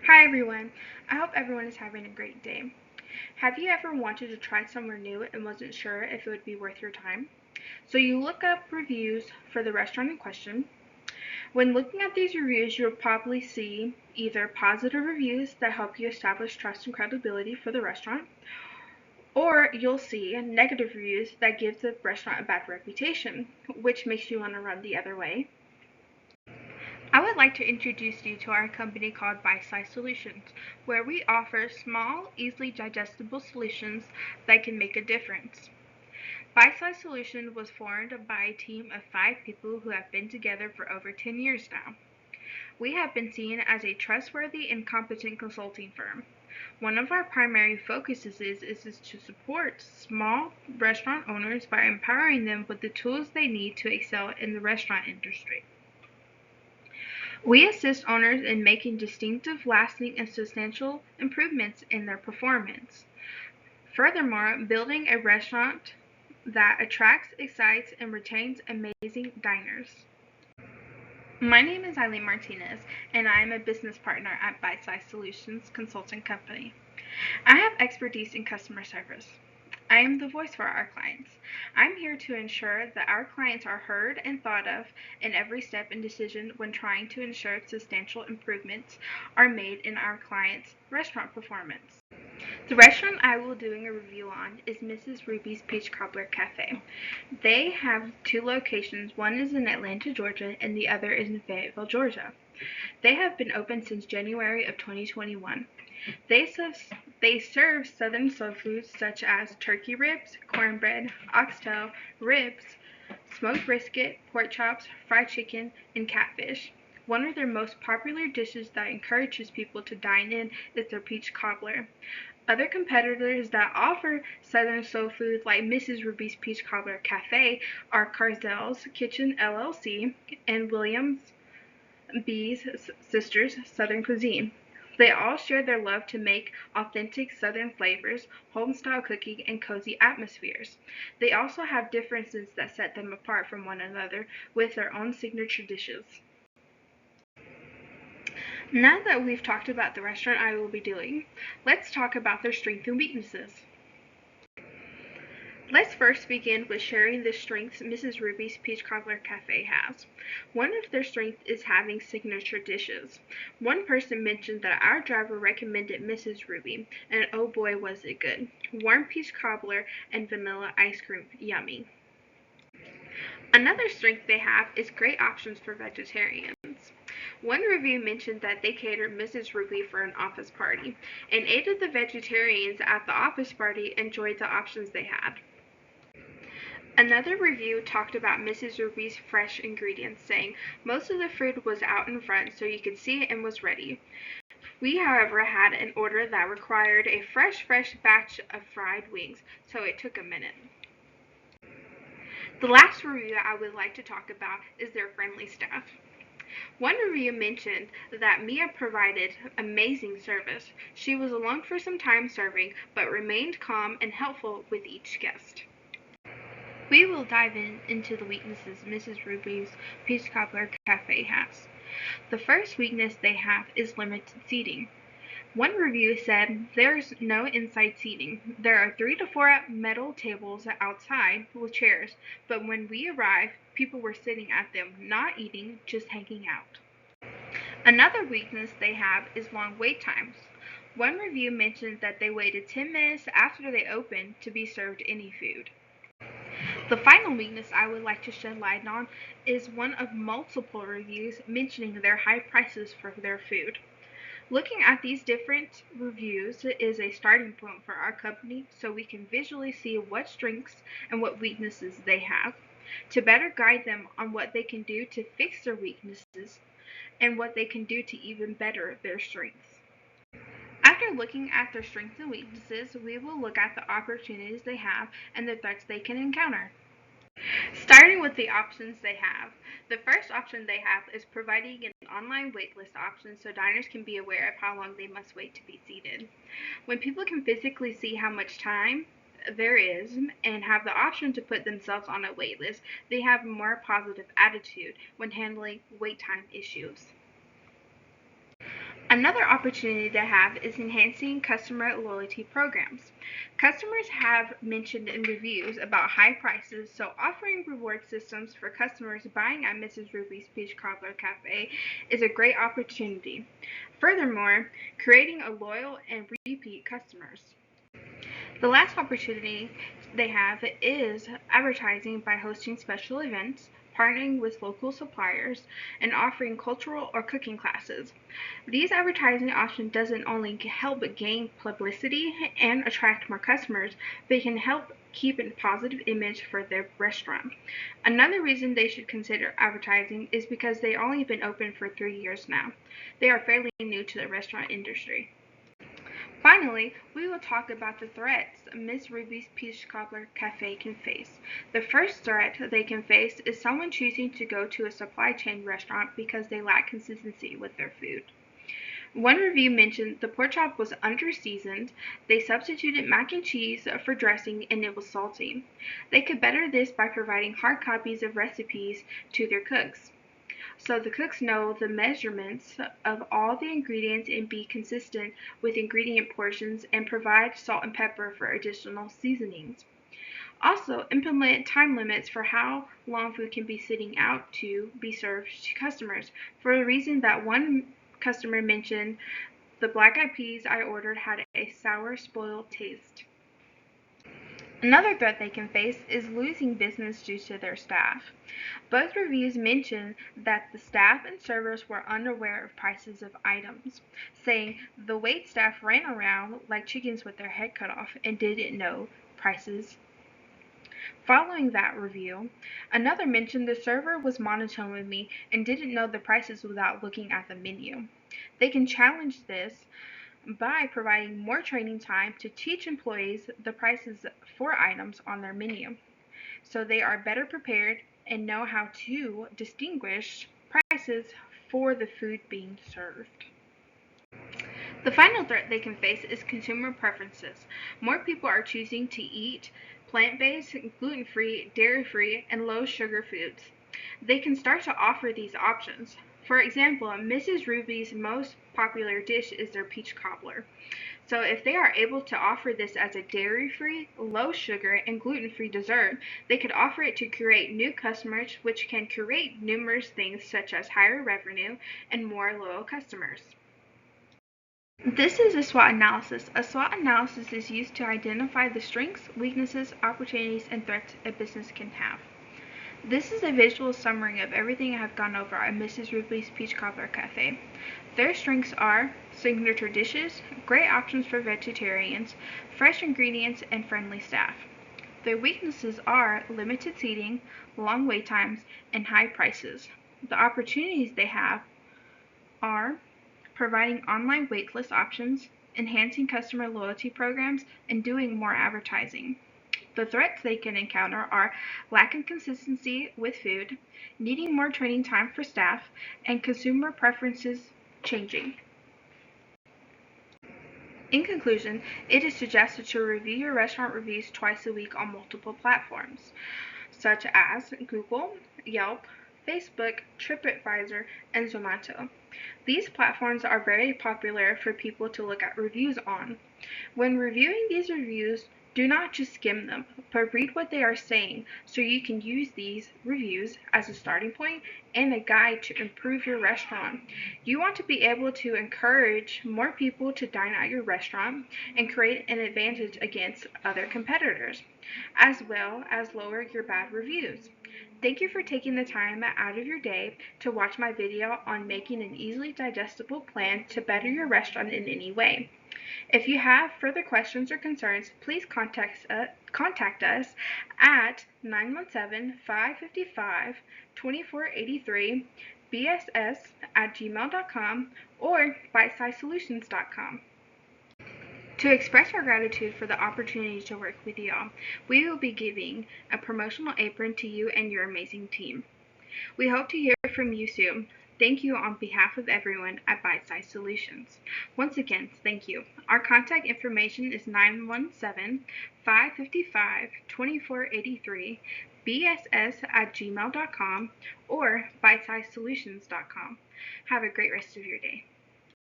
Hi everyone, I hope everyone is having a great day. Have you ever wanted to try somewhere new and wasn't sure if it would be worth your time? So you look up reviews for the restaurant in question. When looking at these reviews, you'll probably see either positive reviews that help you establish trust and credibility for the restaurant, or you'll see negative reviews that give the restaurant a bad reputation, which makes you want to run the other way. I would like to introduce you to our company called Bite-Size Solutions, where we offer small, easily digestible solutions that can make a difference. Bite-Size Solutions was formed by a team of 5 people who have been together for over 10 years now. We have been seen as a trustworthy and competent consulting firm. One of our primary focuses is to support small restaurant owners by empowering them with the tools they need to excel in the restaurant industry. We assist owners in making distinctive, lasting, and substantial improvements in their performance. Furthermore, building a restaurant that attracts, excites, and retains amazing diners. My name is Eileen Martinez, and I am a business partner at Bite-Size Solutions Consulting Company. I have expertise in customer service. I am the voice for our clients. I'm here to ensure that our clients are heard and thought of in every step and decision when trying to ensure substantial improvements are made in our clients' restaurant performance. The restaurant I will be doing a review on is Mrs. Ruby's Peach Cobbler Cafe. They have 2 locations. One is in Atlanta, Georgia, and the other is in Fayetteville, Georgia. They have been open since January of 2021. They serve Southern soul foods such as turkey ribs, cornbread, oxtail, ribs, smoked brisket, pork chops, fried chicken, and catfish. One of their most popular dishes that encourages people to dine in is their peach cobbler. Other competitors that offer Southern soul foods like Mrs. Ruby's Peach Cobbler Cafe are Carzell's Kitchen LLC and Williams B's Sisters Southern Cuisine. They all share their love to make authentic Southern flavors, home-style cooking, and cozy atmospheres. They also have differences that set them apart from one another with their own signature dishes. Now that we've talked about the restaurant I will be doing, let's talk about their strengths and weaknesses. Let's first begin with sharing the strengths Mrs. Ruby's Peach Cobbler Cafe has. One of their strengths is having signature dishes. One person mentioned that our driver recommended Mrs. Ruby, and oh boy was it good. Warm peach cobbler and vanilla ice cream, yummy. Another strength they have is great options for vegetarians. One review mentioned that they catered Mrs. Ruby for an office party, and 8 of the vegetarians at the office party enjoyed the options they had. Another review talked about Mrs. Ruby's fresh ingredients, saying most of the food was out in front so you could see it and was ready. We, however, had an order that required a fresh batch of fried wings, so it took a minute. The last review I would like to talk about is their friendly staff. One review mentioned that Mia provided amazing service. She was alone for some time serving, but remained calm and helpful with each guest. We will dive into the weaknesses Mrs. Ruby's Peach Cobbler Cafe has. The first weakness they have is limited seating. One review said there's no inside seating. There are 3 to 4 metal tables outside with chairs, but when we arrived, people were sitting at them, not eating, just hanging out. Another weakness they have is long wait times. One review mentioned that they waited 10 minutes after they opened to be served any food. The final weakness I would like to shed light on is one of multiple reviews mentioning their high prices for their food. Looking at these different reviews is a starting point for our company so we can visually see what strengths and what weaknesses they have, to better guide them on what they can do to fix their weaknesses and what they can do to even better their strengths. After looking at their strengths and weaknesses, we will look at the opportunities they have and the threats they can encounter. Starting with the options they have. The first option they have is providing an online waitlist option so diners can be aware of how long they must wait to be seated. When people can physically see how much time there is and have the option to put themselves on a waitlist, they have a more positive attitude when handling wait time issues. Another opportunity they have is enhancing customer loyalty programs. Customers have mentioned in reviews about high prices, so offering reward systems for customers buying at Mrs. Ruby's Peach Cobbler Cafe is a great opportunity. Furthermore, creating a loyal and repeat customers. The last opportunity they have is advertising by hosting special events, partnering with local suppliers, and offering cultural or cooking classes. These advertising options doesn't only help gain publicity and attract more customers, but can help keep a positive image for their restaurant. Another reason they should consider advertising is because they've only been open for 3 years now. They are fairly new to the restaurant industry. Finally, we will talk about the threats Miss Ruby's Peach Cobbler Cafe can face. The first threat they can face is someone choosing to go to a supply chain restaurant because they lack consistency with their food. One review mentioned the pork chop was under-seasoned, they substituted mac and cheese for dressing, and it was salty. They could better this by providing hard copies of recipes to their cooks, so the cooks know the measurements of all the ingredients and be consistent with ingredient portions and provide salt and pepper for additional seasonings. Also, implement time limits for how long food can be sitting out to be served to customers. For the reason that one customer mentioned, the black eyed peas I ordered had a sour, spoiled taste. Another threat they can face is losing business due to their staff. Both reviews mention that the staff and servers were unaware of prices of items, saying the wait staff ran around like chickens with their head cut off and didn't know prices. Following that review, another mentioned the server was monotone with me and didn't know the prices without looking at the menu. They can challenge this by providing more training time to teach employees the prices for items on their menu, so they are better prepared and know how to distinguish prices for the food being served. The final threat they can face is consumer preferences. More people are choosing to eat plant-based, gluten-free, dairy-free, and low-sugar foods. They can start to offer these options. For example, Mrs. Ruby's most popular dish is their peach cobbler. So if they are able to offer this as a dairy-free, low-sugar, and gluten-free dessert, they could offer it to create new customers, which can create numerous things such as higher revenue and more loyal customers. This is a SWOT analysis. A SWOT analysis is used to identify the strengths, weaknesses, opportunities, and threats a business can have. This is a visual summary of everything I have gone over at Mrs. Ruby's Peach Cobbler Cafe. Their strengths are signature dishes, great options for vegetarians, fresh ingredients, and friendly staff. Their weaknesses are limited seating, long wait times, and high prices. The opportunities they have are providing online waitlist options, enhancing customer loyalty programs, and doing more advertising. The threats they can encounter are lack of consistency with food, needing more training time for staff, and consumer preferences changing. In conclusion, it is suggested to review your restaurant reviews twice a week on multiple platforms, such as Google, Yelp, Facebook, TripAdvisor, and Zomato. These platforms are very popular for people to look at reviews on. When reviewing these reviews, do not just skim them, but read what they are saying so you can use these reviews as a starting point and a guide to improve your restaurant. You want to be able to encourage more people to dine at your restaurant and create an advantage against other competitors, as well as lower your bad reviews. Thank you for taking the time out of your day to watch my video on making an easily digestible plan to better your restaurant in any way. If you have further questions or concerns, please contact us at 917-555-2483, bss@gmail.com, or bitesizesolutions.com. To express our gratitude for the opportunity to work with y'all, we will be giving a promotional apron to you and your amazing team. We hope to hear from you soon. Thank you on behalf of everyone at Bite Size Solutions. Once again, thank you. Our contact information is 917-555-2483, bss@gmail.com, or bitesizesolutions.com. Have a great rest of your day.